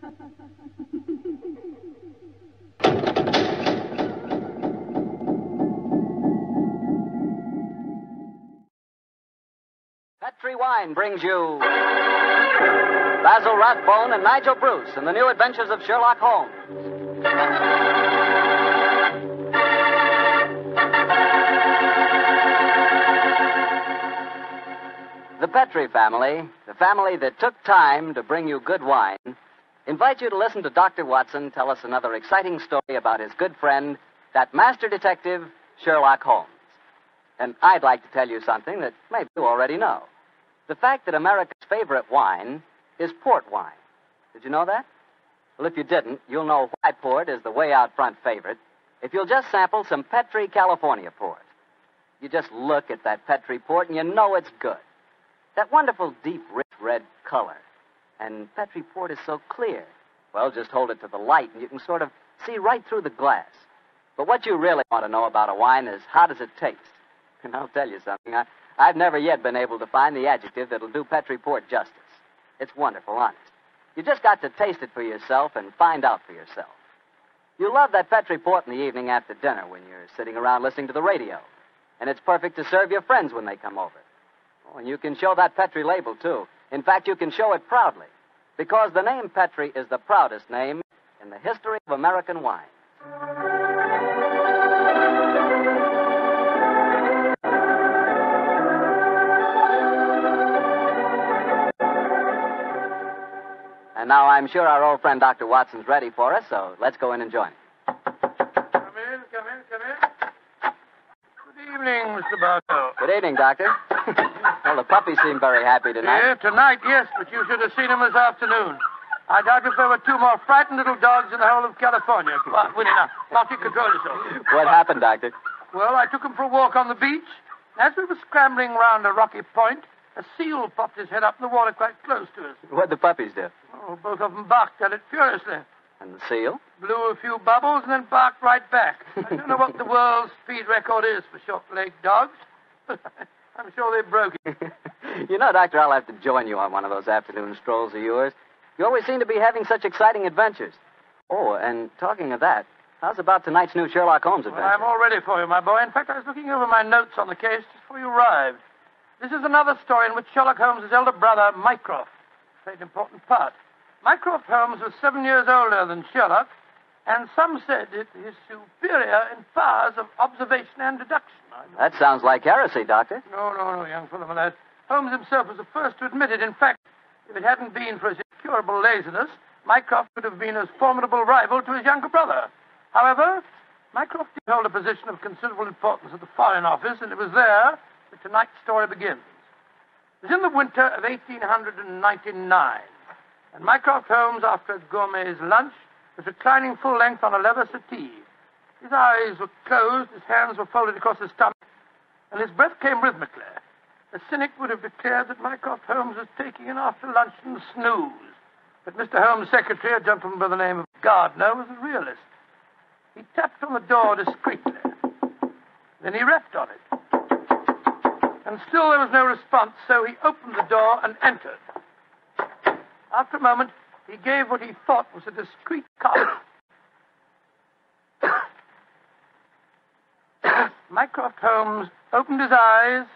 Petri Wine brings you Basil Rathbone and Nigel Bruce in the new adventures of Sherlock Holmes. The Petri family, the family that took time to bring you good wine, invites you to listen to Dr. Watson tell us another exciting story about his good friend, that master detective, Sherlock Holmes. And I'd like to tell you something that maybe you already know. The fact that America's favorite wine is port wine. Did you know that? Well, if you didn't, you'll know why port is the way out front favorite if you'll just sample some Petri California port. You just look at that Petri port and you know it's good. That wonderful, deep, rich red color. And Petri port is so clear. Well, just hold it to the light and you can sort of see right through the glass. But what you really want to know about a wine is how does it taste? And I'll tell you something. I've never yet been able to find the adjective that'll do Petri port justice. It's wonderful, honest. You just got to taste it for yourself and find out for yourself. You love that Petri port in the evening after dinner when you're sitting around listening to the radio. And it's perfect to serve your friends when they come over. Oh, and you can show that Petri label, too. In fact, you can show it proudly. Because the name Petri is the proudest name in the history of American wine. And now I'm sure our old friend Dr. Watson's ready for us, so let's go in and join him. Come in. Good evening, Mr. Barstow. Good evening, Doctor. Well, the puppies seem very happy tonight. Yeah, tonight, yes, but you should have seen them this afternoon. I doubt if there were two more frightened little dogs in the whole of California. Come on, Winnie, now you control yourself. What happened, Doctor? Well, I took them for a walk on the beach. As we were scrambling round a rocky point, a seal popped his head up in the water quite close to us. What'd the puppies do? Oh, both of them barked at it furiously. And the seal? Blew a few bubbles and then barked right back. I don't know what the world's speed record is for short-legged dogs, but I'm sure they broke it. You know, Doctor, I'll have to join you on one of those afternoon strolls of yours. You always seem to be having such exciting adventures. Oh, and talking of that, how's about tonight's new Sherlock Holmes adventure? Well, I'm all ready for you, my boy. In fact, I was looking over my notes on the case just before you arrived. This is another story in which Sherlock Holmes' elder brother, Mycroft, played an important part. Mycroft Holmes was 7 years older than Sherlock, and some said it is superior in powers of observation and deduction. That sounds like heresy, Doctor. No, young fellow, my lad. Holmes himself was the first to admit it. In fact, if it hadn't been for his incurable laziness, Mycroft would have been a formidable rival to his younger brother. However, Mycroft did hold a position of considerable importance at the Foreign Office, and it was there that tonight's story begins. It was in the winter of 1899, and Mycroft Holmes, after a gourmet's lunch, was reclining full length on a leather settee. His eyes were closed, his hands were folded across his stomach, and his breath came rhythmically. A cynic would have declared that Mycroft Holmes was taking an after-luncheon snooze. But Mr. Holmes' secretary, a gentleman by the name of Gardner, was a realist. He tapped on the door discreetly. Then he rapped on it. And still there was no response, so he opened the door and entered. After a moment, he gave what he thought was a discreet cough. Mycroft Holmes opened his eyes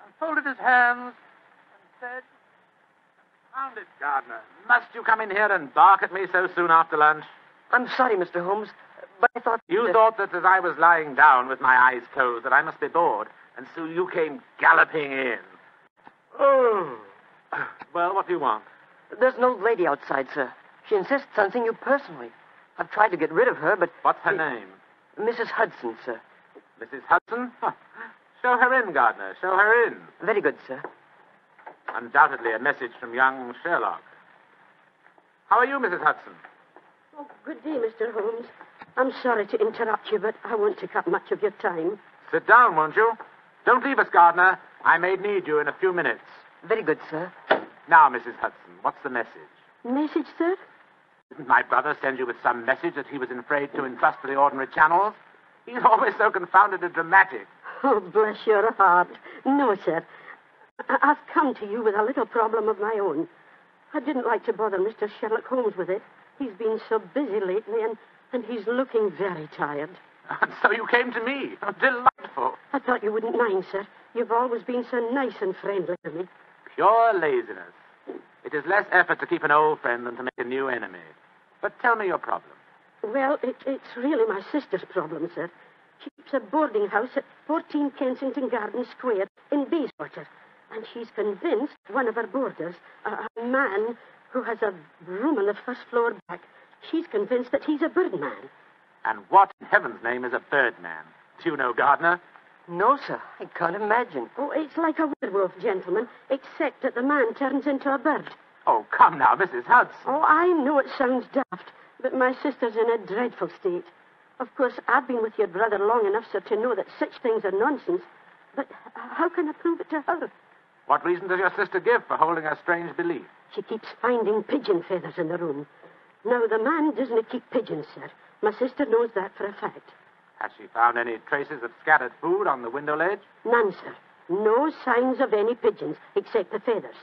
and folded his hands and said, "Confound it, Gardner. Must you come in here and bark at me so soon after lunch?" I'm sorry, Mr. Holmes, but I thought... You thought that as I was lying down with my eyes closed that I must be bored, and so you came galloping in. Oh. Well, what do you want? There's an old lady outside, sir. She insists on seeing you personally. I've tried to get rid of her, but... What's her name? Mrs. Hudson, sir. Mrs. Hudson? Huh. Show her in, Gardner. Show her in. Very good, sir. Undoubtedly a message from young Sherlock. How are you, Mrs. Hudson? Oh, good day, Mr. Holmes. I'm sorry to interrupt you, but I won't take up much of your time. Sit down, won't you? Don't leave us, Gardner. I may need you in a few minutes. Very good, sir. Now, Mrs. Hudson, what's the message? Message, sir? Didn't my brother send you with some message that he was afraid to entrust to the ordinary channels? He's always so confoundedly dramatic. Oh, bless your heart. No, sir. I've come to you with a little problem of my own. I didn't like to bother Mr. Sherlock Holmes with it, He's been so busy lately, and he's looking very tired. And so you came to me. Delightful. I thought you wouldn't mind, sir. You've always been so nice and friendly to me. Pure laziness. It is less effort to keep an old friend than to make a new enemy. But tell me your problem. Well, it's really my sister's problem, sir. She keeps a boarding house at 14 Kensington Gardens Square in Bayswater. And she's convinced one of her boarders, a man who has a room on the first floor back, she's convinced that he's a birdman. And what in heaven's name is a birdman? Do you know, Gardner? No, sir. I can't imagine. Oh, it's like a werewolf, gentlemen, except that the man turns into a bird. Oh, come now, Mrs. Hudson. Oh, I know it sounds daft, but my sister's in a dreadful state. Of course, I've been with your brother long enough, sir, to know that such things are nonsense. But how can I prove it to her? What reason does your sister give for holding a strange belief? She keeps finding pigeon feathers in the room. Now, the man doesn't keep pigeons, sir. My sister knows that for a fact. Has she found any traces of scattered food on the window ledge? None, sir. No signs of any pigeons, except the feathers.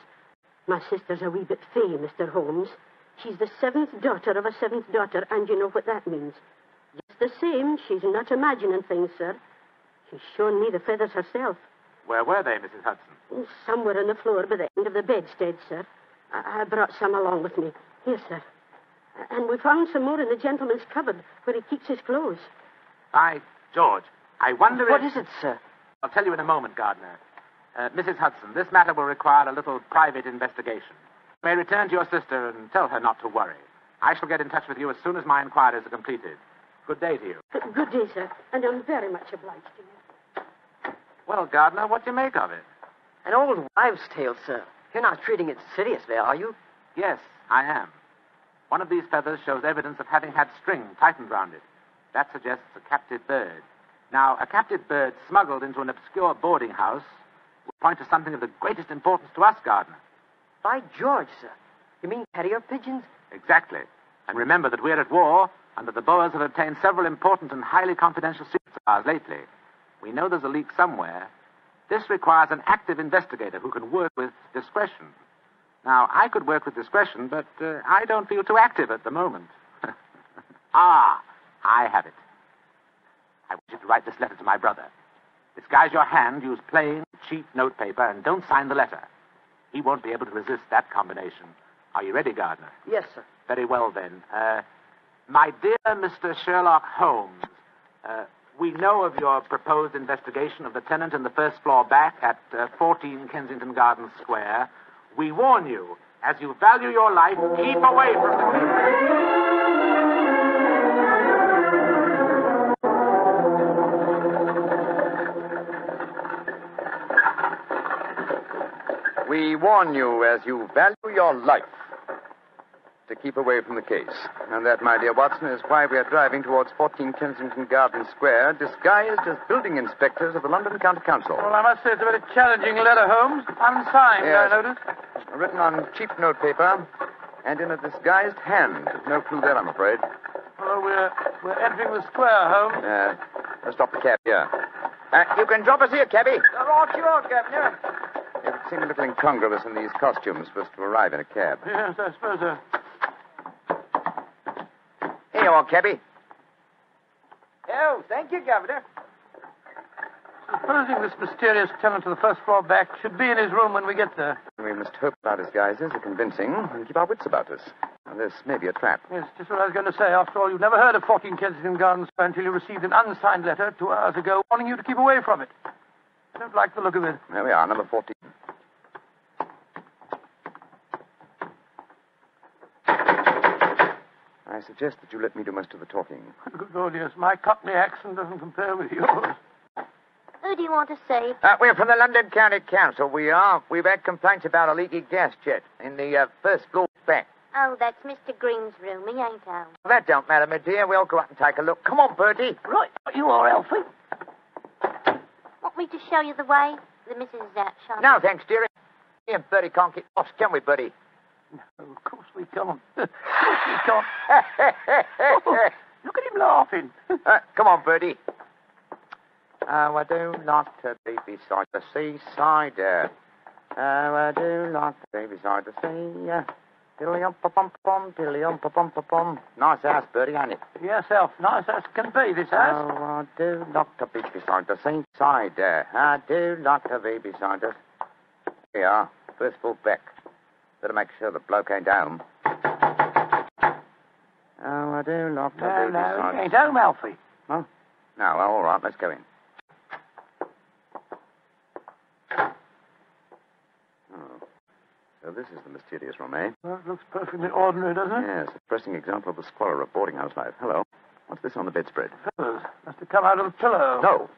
My sister's a wee bit fey, Mr. Holmes. She's the seventh daughter of a seventh daughter, and you know what that means. Just the same, she's not imagining things, sir. She's shown me the feathers herself. Where were they, Mrs. Hudson? Somewhere on the floor by the end of the bedstead, sir. I brought some along with me. Here, sir. And we found some more in the gentleman's cupboard where he keeps his clothes. By George, I wonder What if... is it, sir? I'll tell you in a moment, Gardner. Mrs. Hudson, this matter will require a little private investigation. You may return to your sister and tell her not to worry. I shall get in touch with you as soon as my inquiries are completed. Good day to you. Good day, sir. And I'm very much obliged to you. Well, Gardner, what do you make of it? An old wives' tale, sir. You're not treating it seriously, are you? Yes, I am. One of these feathers shows evidence of having had string tightened round it. That suggests a captive bird. Now, a captive bird smuggled into an obscure boarding house would point to something of the greatest importance to us, Gardner. By George, sir. You mean carrier pigeons? Exactly. And remember that we're at war, and that the Boers have obtained several important and highly confidential secrets of ours lately. We know there's a leak somewhere. This requires an active investigator who can work with discretion. Now, I could work with discretion, but I don't feel too active at the moment. I have it. I want you to write this letter to my brother. Disguise your hand, use plain, cheap notepaper, and don't sign the letter. He won't be able to resist that combination. Are you ready, Gardner? Yes, sir. Very well, then. My dear Mr. Sherlock Holmes, we know of your proposed investigation of the tenant in the first floor back at 14 Kensington Gardens Square. We warn you, as you value your life, keep away from the... We warn you, as you value your life, to keep away from the case. And that, my dear Watson, is why we are driving towards 14 Kensington Gardens Square, disguised as building inspectors of the London County Council. Well, I must say it's a very challenging letter, Holmes. Unsigned, Yes. I notice. Written on cheap notepaper and in a disguised hand. No clue there, I'm afraid. Well, we're entering the square, Holmes. Let's stop the cab here. You can drop us here, cabby. Right you are, Governor. It would seem a little incongruous in these costumes for us to arrive in a cab. Yes, I suppose so. Here you are, cabby. Oh, thank you, Governor. Supposing this mysterious tenant of the first floor back should be in his room when we get there. We must hope our disguises are convincing and keep our wits about us. Now, this may be a trap. Yes, just what I was going to say. After all, you've never heard of 14 Kensington Gardens Square until you received an unsigned letter 2 hours ago warning you to keep away from it. I don't like the look of it. There we are, number 14. I suggest that you let me do most of the talking. Good Lord, yes. My Cockney accent doesn't compare with yours. Who do you want to see? We're from the London County Council, we are. We've had complaints about a leaky gas jet in the first floor back. Oh, that's Mr. Green's room. He ain't home. That don't matter, my dear. We'll go up and take a look. Come on, Bertie. Right, you are, Alfie. Want me to show you the way? The missus is out shopping. No, thanks, dearie. Me and Bertie can't get lost, can we, Bertie? No, of course we can't. Of course we can't. Oh, look at him laughing. Come on, Bertie. Oh, I do like to be beside the seaside. Oh, I do like to be beside the sea. Pilly-um-pa-pum-pum, pilly-um-pa-pum-pa-pum. Nice house, Bertie, ain't it? Yes, Elf. Nice as can be, this house. Oh, I do like to be beside the same side there. I do like to be beside us. Here we are. First full back. Better make sure the bloke ain't home. Oh, I do like to be beside he ain't home, Alfie. Oh? No, well, all right, let's go in. Oh. So this is the mysterious room, eh? Well, it looks perfectly ordinary, doesn't it? Yes, a pressing example of the squalor of boarding house life. Hello. What's this on the bedspread? Feathers. Must have come out of the pillow. No.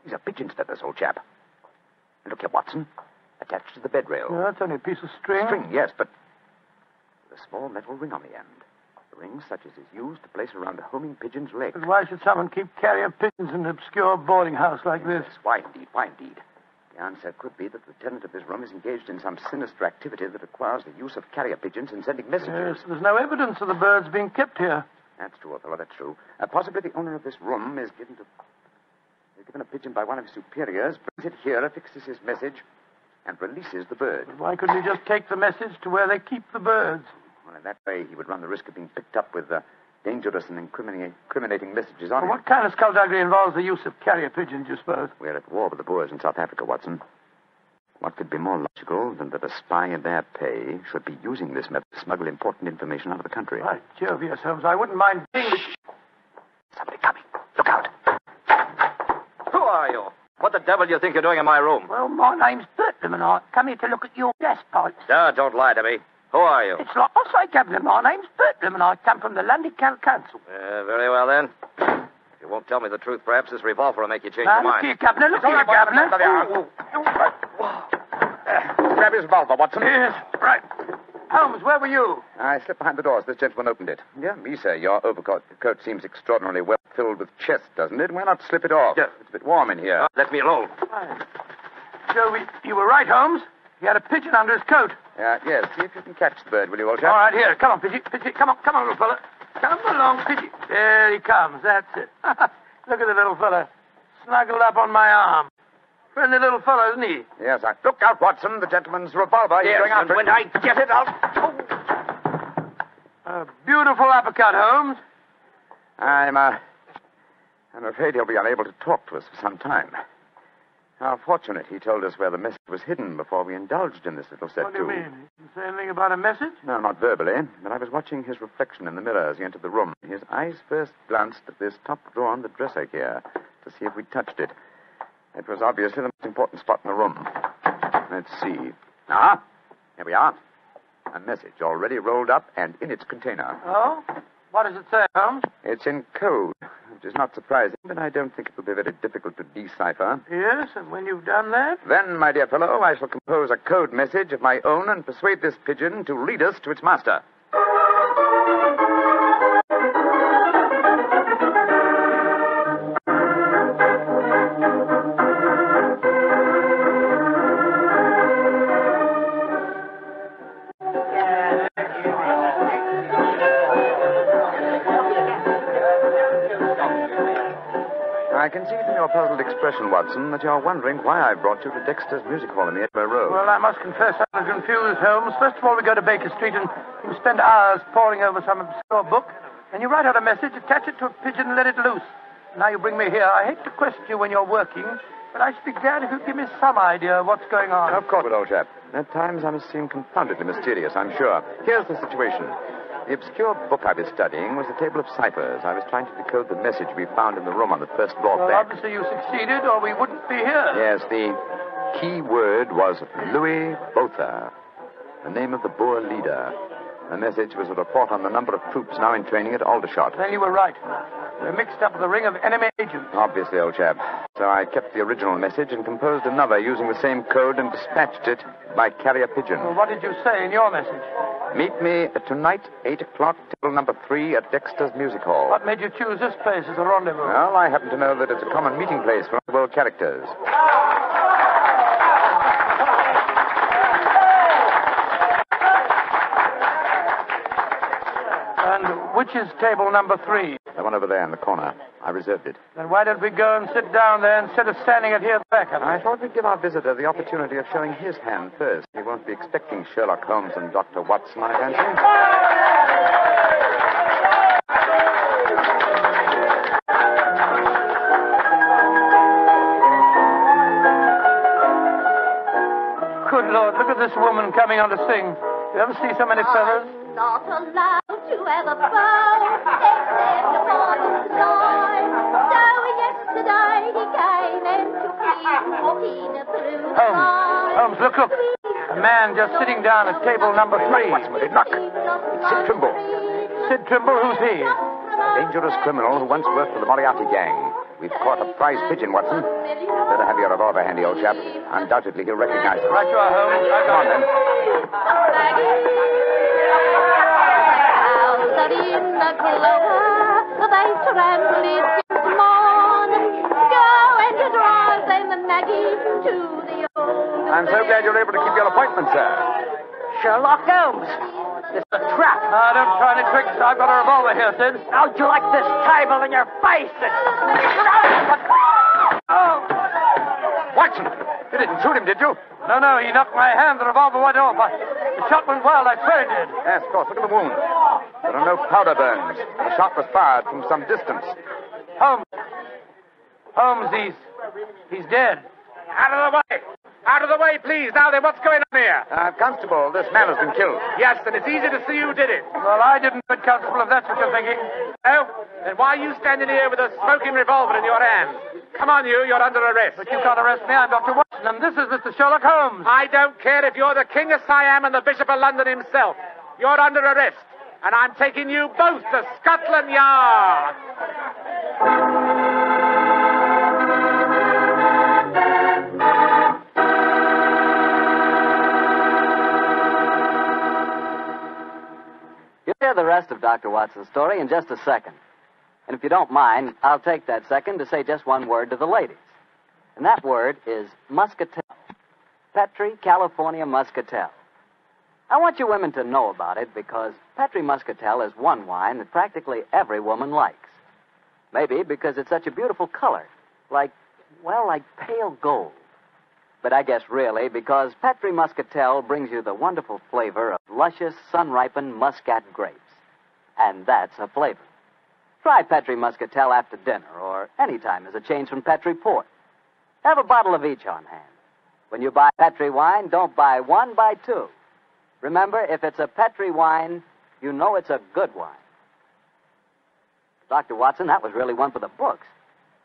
These are pigeon's feathers, old chap. And look here, Watson. Attached to the bed rail. Yeah, that's only a piece of string. String, yes, but with a small metal ring on the end. A ring such as is used to place around a homing pigeon's leg. But why should someone keep carrier pigeons in an obscure boarding house like this? Yes, why indeed, why indeed? The answer could be that the tenant of this room is engaged in some sinister activity that requires the use of carrier pigeons in sending messages. Yes, there's no evidence of the birds being kept here. That's true, Othello, that's true. Possibly the owner of this room is given a pigeon by one of his superiors, brings it here, affixes his message, and releases the bird. But why couldn't he just take the message to where they keep the birds? Well, in that way, he would run the risk of being picked up with dangerous and incriminating messages on him. What kind of skullduggery involves the use of carrier pigeons, you suppose? We're at war with the Boers in South Africa, Watson. What could be more logical than that a spy in their pay should be using this method to smuggle important information out of the country? By Jove, yes, Holmes. I wouldn't mind being the... Somebody coming. Look out. Who are you? What the devil do you think you're doing in my room? Well, my name's Bertram, and I come here to look at your gas pipes. Don't lie to me. Who are you? It's like I say, Governor, my name's Bertram, and I come from the London County Council. Very well, then. If you won't tell me the truth, perhaps this revolver will make you change your Look mind. here, Governor, look here, Governor. Grab his revolver, Watson. Yes, right. Holmes, where were you? I slipped behind the doors. This gentleman opened it. Yeah, me, sir. Your overcoat coat seems extraordinarily well filled with chest, doesn't it? Why not slip it off? Yeah. It's a bit warm in here. Let me alone. Joe, you were right, Holmes. He had a pigeon under his coat. Yes. See if you can catch the bird, will you, old chap? All right, here. Come on, Pidgey. Pidgey, come on, little fella. Come along, Pidgey. There he comes. That's it. Look at the little fella. Snuggled up on my arm. Friendly little fellow, isn't he? Yes, Look out, Watson. The gentleman's revolver. He's Yes, going after and it. when I get it, I'll... A beautiful uppercut, Holmes. I'm afraid he'll be unable to talk to us for some time. How fortunate he told us where the message was hidden before we indulged in this little set, What do you mean? He didn't say anything about a message? No, not verbally, but I was watching his reflection in the mirror as he entered the room. His eyes first glanced at this top drawer on the dresser here to see if we touched it. It was obviously the most important spot in the room. Let's see. Here we are. A message already rolled up and in its container. Oh? What does it say, Holmes? It's in code, which is not surprising, but I don't think it will be very difficult to decipher. Yes, and when you've done that? Then, my dear fellow, I shall compose a code message of my own and persuade this pigeon to lead us to its master. I can see from your puzzled expression, Watson, that you're wondering why I brought you to Dexter's Music Hall in the Edinburgh Road. Well, I must confess I was confused, Holmes. First of all, we go to Baker Street and you spend hours poring over some obscure book. Then you write out a message, attach it to a pigeon, and let it loose. Now you bring me here. I hate to question you when you're working, but I should be glad if you'd give me some idea of what's going on. Of course, old chap. At times I must seem confoundedly mysterious, I'm sure. Here's the situation. The obscure book I was studying was the table of ciphers. I was trying to decode the message we found in the room on the first floor Well, back. obviously you succeeded, or we wouldn't be here. Yes, the key word was Louis Botha, the name of the Boer leader. The message was a report on the number of troops now in training at Aldershot. Then you were right. We're mixed up with a ring of enemy agents. Obviously, old chap. So I kept the original message and composed another using the same code and dispatched it by carrier pigeon. Well, what did you say in your message? Meet me tonight, 8 o'clock, table number 3 at Dexter's Music Hall. What made you choose this place as a rendezvous? Well, I happen to know that it's a common meeting place for world characters. And which is table number 3? The one over there in the corner. I reserved it. Then why don't we go and sit down there instead of standing it here at the back of it? I thought we'd give our visitor the opportunity of showing his hand first. He won't be expecting Sherlock Holmes and Dr. Watson, I fancy. Good Lord, look at this woman coming on to sing. You ever see so many feathers? I'm not allowed to have a bow, except upon the line. So yesterday he came and took me walking through the line. Holmes, look. A man just sitting down at table number 3. Watson, will it knock? It's Sid Trimble. Sid Trimble, who's he? A dangerous criminal who once worked for the Moriarty gang. We've caught a prize pigeon, Watson. Better have your revolver handy, old chap. Undoubtedly he'll recognize us. Right you are, Holmes. Come on, then. Out in the clover, they trample it this morning. Go and drive them Maggie to the old. I'm so glad you're able to keep your appointment, sir. Sherlock Holmes. This is a trap. Don't try any tricks. I've got a revolver here, Sid. How'd you like this table in your face? Watson! You didn't shoot him, did you? No, he knocked my hand. The revolver went off. The shot went wild. I swear it did. Yes, of course. Look at the wound. There are no powder burns. The shot was fired from some distance. Holmes, he's dead. Out of the way! Out of the way, please. Now then, what's going on here? Constable, this man has been killed. Yes, and it's easy to see who did it. Well, I didn't do it, Constable, if that's what you're thinking. No? Then why are you standing here with a smoking revolver in your hand? Come on, you're under arrest. But you can't arrest me. I'm Dr. Watson, and this is Mr. Sherlock Holmes. I don't care if you're the King of Siam and the Bishop of London himself. You're under arrest, and I'm taking you both to Scotland Yard. You'll hear the rest of Dr. Watson's story in just a second. And if you don't mind, I'll take that second to say just one word to the ladies. And that word is muscatel. Petri California Muscatel. I want you women to know about it because Petri Muscatel is one wine that practically every woman likes. Maybe because it's such a beautiful color, like pale gold. But I guess really because Petri Muscatel brings you the wonderful flavor of luscious, sun-ripened muscat grapes. And that's a flavor. Try Petri Muscatel after dinner or any time as a change from Petri port. Have a bottle of each on hand. When you buy Petri wine, don't buy one, buy two. Remember, if it's a Petri wine, you know it's a good wine. Dr. Watson, that was really one for the books.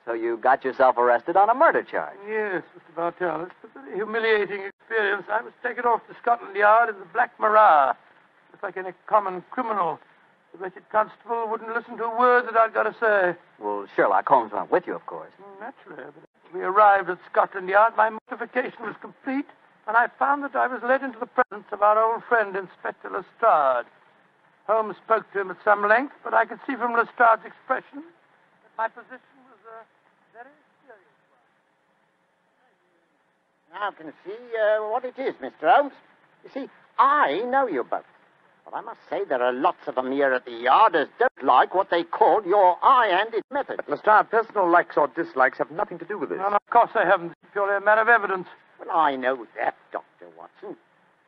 So you got yourself arrested on a murder charge. Yes, Mr. Bartell. It's a very humiliating experience. I was taken off to Scotland Yard in the Black Marat. Just like any common criminal. The wretched constable wouldn't listen to a word that I'd got to say. Well, Sherlock Holmes went with you, of course. Naturally. But when we arrived at Scotland Yard, my mortification was complete, and I found that I was led into the presence of our old friend, Inspector Lestrade. Holmes spoke to him at some length, but I could see from Lestrade's expression that my position was a very serious one. Now I can see what it is, Mr. Holmes. You see, I know you both. But I must say there are lots of them here at the yard as don't like what they call your high-handed method. But, Lestrade, personal likes or dislikes have nothing to do with this. No, of course they haven't. It's purely a matter of evidence. Well, I know that, Dr. Watson.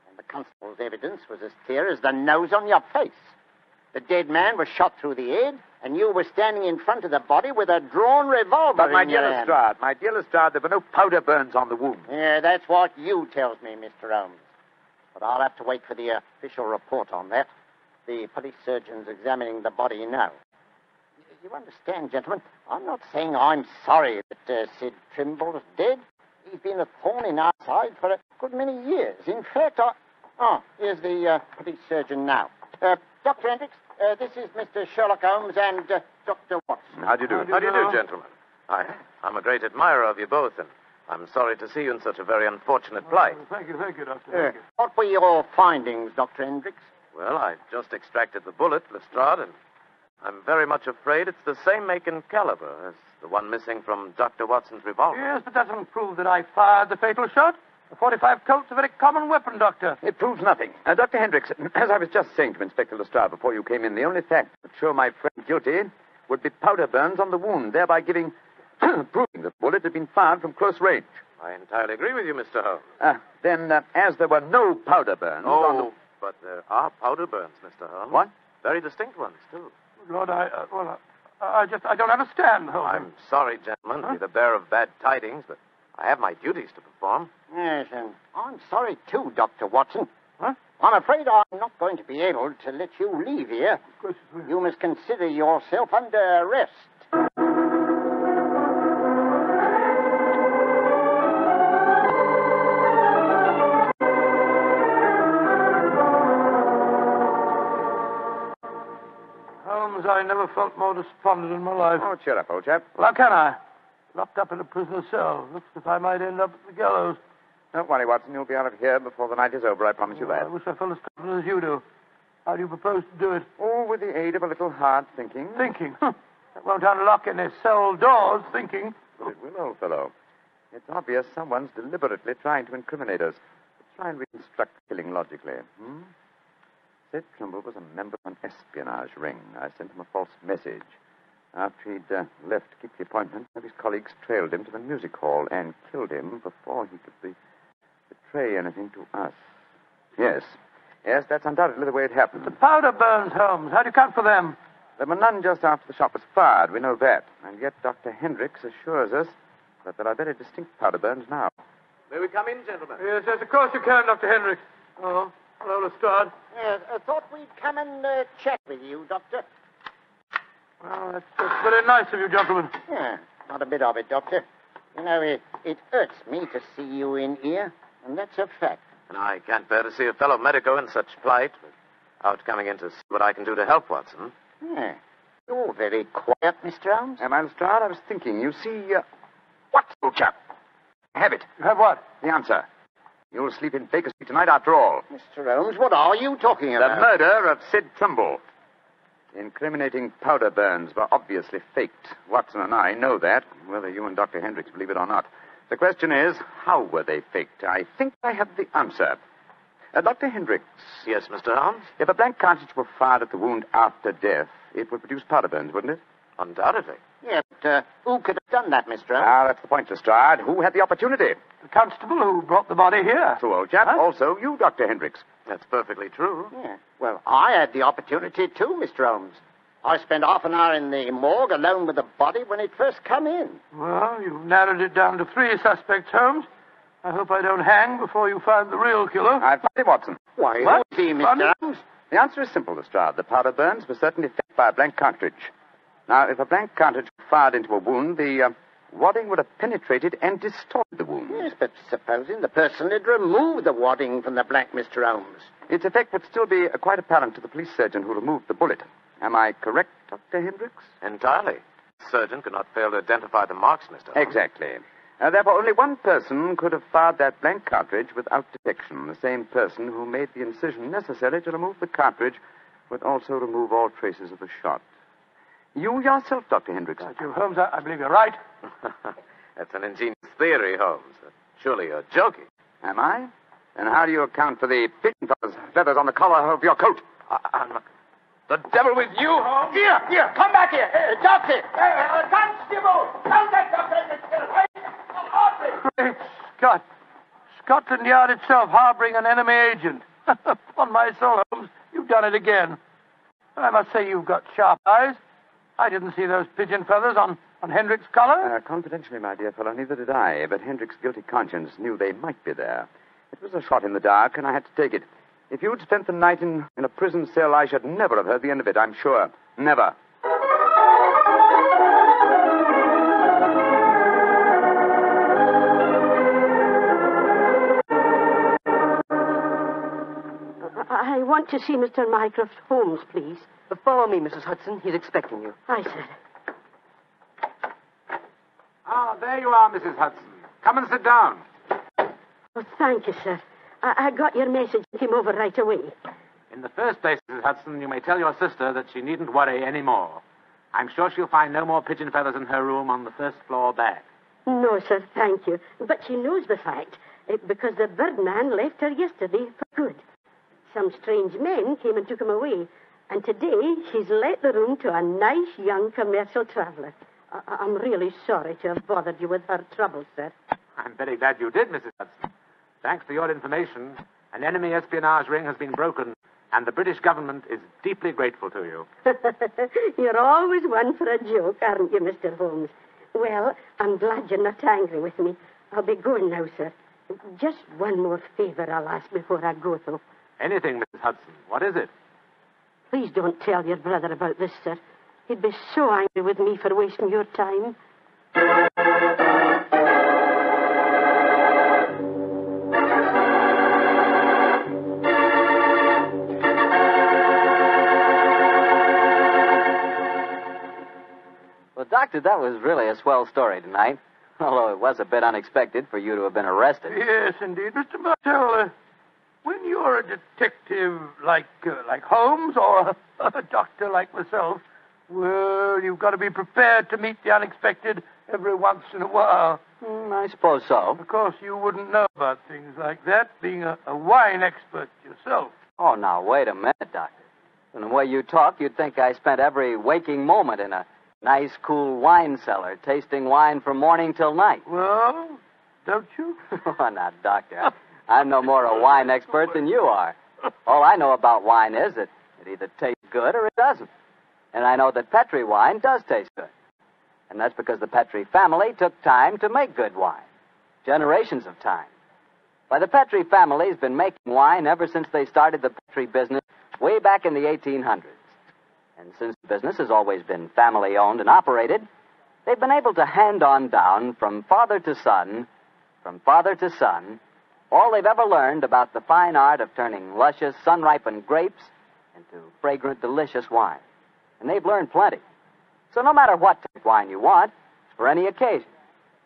And the constable's evidence was as clear as the nose on your face. The dead man was shot through the head, and you were standing in front of the body with a drawn revolver But, my in dear your hand. Lestrade, there were no powder burns on the wound. Yeah, that's what you tells me, Mr. Holmes. But I'll have to wait for the official report on that. The police surgeon's examining the body now. You understand, gentlemen, I'm not saying I'm sorry that Sid Trimble's dead. He's been a thorn in our side for a good many years. In fact, here's the police surgeon now. Dr. Hendricks, this is Mr. Sherlock Holmes and Dr. Watson. How do you do? How do you do, gentlemen? I'm a great admirer of you both, and I'm sorry to see you in such a very unfortunate plight. Thank you, Doctor. Thank you. What were your findings, Dr. Hendricks? Well, I just extracted the bullet, Lestrade, and I'm very much afraid it's the same make and caliber as the one missing from Dr. Watson's revolver. Yes, but that doesn't prove that I fired the fatal shot. The .45 Colt's a very common weapon, Doctor. It proves nothing. Dr. Hendricks, as I was just saying to Inspector Lestrade before you came in, the only facts that show my friend guilty would be powder burns on the wound, thereby proving that the bullet had been fired from close range. I entirely agree with you, Mr. Holmes. Then, as there were no powder burns on the... But there are powder burns, Mr. Holmes. What? Very distinct ones, too. Lord, I don't understand, Holmes. I'm sorry, gentlemen, to be the bearer of bad tidings, but I have my duties to perform. Yes, and I'm sorry, too, Dr. Watson. Huh? I'm afraid I'm not going to be able to let you leave here. Of course. You must consider yourself under arrest. Holmes, I never felt more despondent in my life. Oh, cheer up, old chap. Well, how can I? Locked up in a prisoner's cell. Looks as if I might end up at the gallows. Don't worry, Watson. You'll be out of here before the night is over. I promise you that. I wish I felt as confident as you do. How do you propose to do it? Oh, with the aid of a little hard thinking. Thinking? That won't unlock any cell doors, thinking. But it will, old fellow. It's obvious someone's deliberately trying to incriminate us. Try and reconstruct the killing logically. Sid Trimble was a member of an espionage ring. I sent him a false message. After he'd left to keep the appointment, one of his colleagues trailed him to the music hall and killed him before he could betray anything to us. Yes, that's undoubtedly the way it happened. The powder burns, Holmes. How do you account for them? There were none just after the shot was fired. We know that. And yet Dr. Hendricks assures us that there are very distinct powder burns now. May we come in, gentlemen? Yes, of course you can, Dr. Hendricks. Oh, hello, Lestrade. Yes, I thought we'd come and chat with you, Doctor. Well, that's very nice of you, gentlemen. Yeah, not a bit of it, Doctor. You know, it hurts me to see you in here, and that's a fact. And I can't bear to see a fellow medico in such plight without coming in to see what I can do to help, Watson. Yeah. You're very quiet, Mr. Holmes. Am I, Lestrade? I was thinking. You see, what, old chap? Have it. You have what? The answer. You'll sleep in Baker Street tonight after all. Mr. Holmes, what are you talking about? The murder of Sid Trimble. The incriminating powder burns were obviously faked. Watson and I know that, whether you and Dr. Hendricks believe it or not. The question is, how were they faked? I think I have the answer. Dr. Hendricks. Yes, Mr. Holmes? If a blank cartridge were fired at the wound after death, it would produce powder burns, wouldn't it? Undoubtedly. Yeah, but who could have done that, Mr. Holmes? Ah, that's the point, Lestrade. Who had the opportunity? The constable who brought the body here. True, old chap. Huh? Also, you, Dr. Hendricks. That's perfectly true. Yeah. Well, I had the opportunity too, Mr. Holmes. I spent half an hour in the morgue alone with the body when it first come in. Well, you've narrowed it down to 3 suspects, Holmes. I hope I don't hang before you find the real killer. I've found him, Watson. Why, What? who's he, Mr. Holmes? The answer is simple, Lestrade. The powder burns were certainly faked by a blank cartridge. Now, if a blank cartridge were fired into a wound, the wadding would have penetrated and distorted the wound. Yes, but supposing the person had removed the wadding from the blank, Mr. Holmes. Its effect would still be quite apparent to the police surgeon who removed the bullet. Am I correct, Dr. Hendricks? Entirely. The surgeon could not fail to identify the marks, Mr. Holmes. Exactly. Therefore, only one person could have fired that blank cartridge without detection. The same person who made the incision necessary to remove the cartridge would also remove all traces of the shot. You yourself, Dr. Hendricks. Thank you, Holmes. I believe you're right. That's an ingenious theory, Holmes. Surely you're joking. Am I? Then how do you account for the pigeon feathers on the collar of your coat? I'm not... The devil with you, Holmes? Here, come back here. Doctor, constable, don't let Dr. Hendricks get away. Great Scott. Scotland Yard itself harboring an enemy agent. Upon my soul, Holmes, you've done it again. I must say you've got sharp eyes. I didn't see those pigeon feathers on Hendricks' collar. Confidentially, my dear fellow, neither did I. But Hendricks' guilty conscience knew they might be there. It was a shot in the dark, and I had to take it. If you'd spent the night in a prison cell, I should never have heard the end of it, I'm sure. Never. I want to see Mr. Mycroft Holmes, please. Follow me, Mrs. Hudson. He's expecting you. Aye, sir. Ah, there you are, Mrs. Hudson. Come and sit down. Oh, thank you, sir. I got your message and came over right away. In the first place, Mrs. Hudson, you may tell your sister that she needn't worry any more. I'm sure she'll find no more pigeon feathers in her room on the first floor back. No, sir, thank you. But she knows the fact, because the birdman left her yesterday for good. Some strange men came and took him away, And today he's let the room to a nice young commercial traveler. I'm really sorry to have bothered you with her troubles, sir. I'm very glad you did, Mrs. Hudson. Thanks to your information, an enemy espionage ring has been broken, and the British government is deeply grateful to you. You're always one for a joke, aren't you, Mr. Holmes? Well, I'm glad you're not angry with me. I'll be going now, sir. Just one more favor I'll ask before I go, though. Anything, Mrs. Hudson. What is it? Please don't tell your brother about this, sir. He'd be so angry with me for wasting your time. Well, Doctor, that was really a swell story tonight. Although it was a bit unexpected for you to have been arrested. Yes, indeed. Mr. Bartell, when you're a detective like Holmes or a doctor like myself, well, you've got to be prepared to meet the unexpected every once in a while. I suppose so. Of course, you wouldn't know about things like that, being a wine expert yourself. Oh, now, wait a minute, Doctor. From the way you talk, you'd think I spent every waking moment in a nice, cool wine cellar, tasting wine from morning till night. Well, don't you? Oh, now, Doctor, I'm no more a wine expert than you are. All I know about wine is that it either tastes good or it doesn't. And I know that Petri wine does taste good. And that's because the Petri family took time to make good wine. Generations of time. Why, the Petri family's been making wine ever since they started the Petri business way back in the 1800s. And since the business has always been family-owned and operated, they've been able to hand on down from father to son, all they've ever learned about the fine art of turning luscious, sun-ripened grapes into fragrant, delicious wine. And they've learned plenty. So no matter what type of wine you want, for any occasion,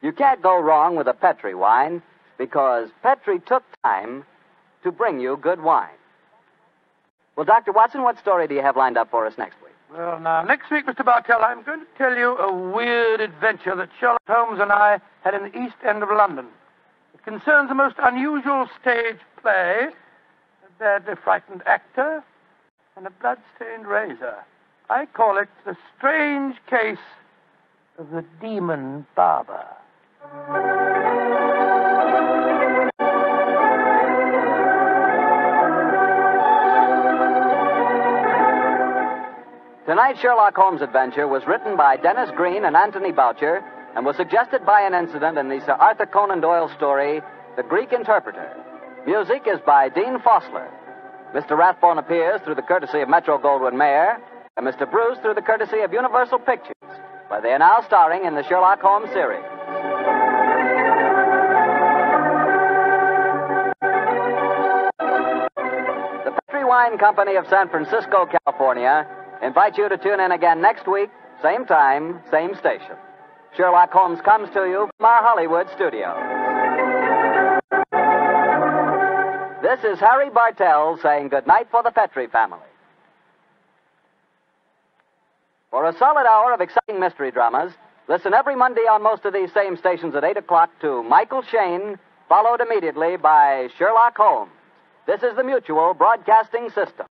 you can't go wrong with a Petri wine because Petri took time to bring you good wine. Well, Dr. Watson, what story do you have lined up for us next week? Well, now, next week, Mr. Bartell, I'm going to tell you a weird adventure that Sherlock Holmes and I had in the East End of London. It concerns a most unusual stage play, a badly frightened actor, and a blood-stained razor. I call it The Strange Case of the Demon Barber. Tonight's Sherlock Holmes adventure was written by Dennis Green and Anthony Boucher and was suggested by an incident in the Sir Arthur Conan Doyle story, The Greek Interpreter. Music is by Dean Fossler. Mr. Rathbone appears through the courtesy of Metro-Goldwyn-Mayer, and Mr. Bruce through the courtesy of Universal Pictures, where they are now starring in the Sherlock Holmes series. The Petri Wine Company of San Francisco, California, invites you to tune in again next week, same time, same station. Sherlock Holmes comes to you from our Hollywood studio. This is Harry Bartell saying goodnight for the Petri family. For a solid hour of exciting mystery dramas, listen every Monday on most of these same stations at 8 o'clock to Michael Shayne, followed immediately by Sherlock Holmes. This is the Mutual Broadcasting System.